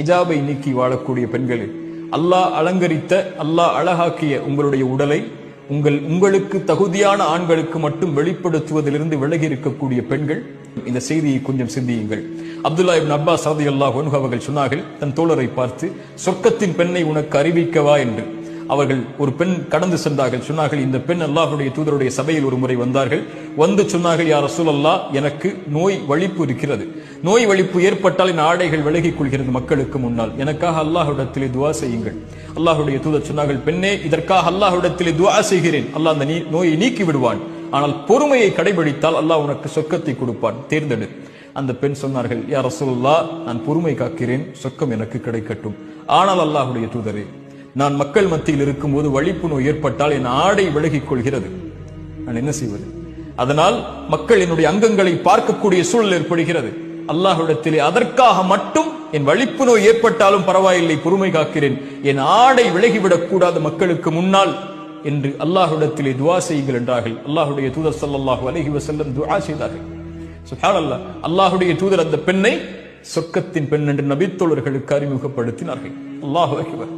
ஹிஜாபை நீக்கி வாழக்கூடிய பெண்களே, அல்லாஹ் அலங்கரித்த, அல்லாஹ் அழகாக்கிய உங்களுடைய உடலை உங்களுக்கு தகுதியான ஆண்களுக்கு மட்டும் வெளிப்படுத்துவதிலிருந்து விலகி இருக்கக்கூடிய பெண்கள் இந்த செய்தியை கொஞ்சம் சிந்தியுங்கள். அப்துல்லா இப்னு அப்பாஸ் ரலியல்லாஹு அன்ஹு அவர்கள் சொன்னார்கள், தன் தோழரை பார்த்து, சொர்க்கத்தின் பெண்ணை உனக்கு அறிவிக்கவா என்று. அவர்கள் ஒரு பெண் கடந்து சென்றார்கள். சொன்னார்கள், இந்த பெண் அல்லாஹ்வுடைய தூதருடைய சபையில் ஒரு முறை வந்தார்கள். வந்து சொன்னார்கள், யா ரசூலல்லாஹ், எனக்கு நோய் வலிப்பு இருக்கிறது. நோய் வலிப்பு ஏற்பட்டால் என் ஆடைகள் விலகிக் கொள்கிறது மக்களுக்கு முன்னால். எனக்காக அல்லாஹ்விடத்திலே துஆ செய்யுங்கள். அல்லாஹ்வுடைய தூதர் சொன்னார்கள், பெண்ணே, இதற்காக அல்லாஹ்விடத்திலே துஆ செய்கிறேன். அல்லாஹ் அந்த நோயை நீக்கி விடுவான். ஆனால் பொறுமையை கடைபிடித்தால் அல்லாஹ் உனக்கு சொர்க்கத்தை கொடுப்பான், தேர்ந்தெடு. அந்த பெண் சொன்னார்கள், யா ரசூலுல்லாஹ், நான் பொறுமை காக்கிறேன், சொர்க்கம் எனக்கு கிடைக்கட்டும். ஆனால் அல்லாஹ்வுடைய தூதரே, நான் மக்கள் மத்தியில் இருக்கும்போது வலிப்பு நோய் ஏற்பட்டால் என் ஆடை விலகிக் கொள்கிறது, நான் என்ன செய்வது? அதனால் மக்கள் என்னுடைய அங்கங்களை பார்க்கக்கூடிய சூழல் ஏற்படுகிறது. அல்லாஹ்விடத்திலே அதற்காக மட்டும் என் வலிப்பு நோய் ஏற்பட்டாலும் பரவாயில்லை, பொறுமை காக்கிறேன், என் ஆடை விலகிவிடக் கூடாது மக்களுக்கு முன்னால் என்று அல்லாஹ்விடத்திலே துஆ செய்யுங்கள் என்றார்கள். அல்லாஹ்வுடைய தூதர் ஸல்லல்லாஹு அலைஹி வஸல்லம் துஆ செய்தார்கள். சுப்ஹானல்லாஹ், அல்லாஹ்வுடைய தூதர் அந்த பெண்ணை சொர்க்கத்தின் பெண் என்று நபித்தோழர்களுக்கு அறிமுகப்படுத்தினார்கள். அல்லாஹு அக்பர்.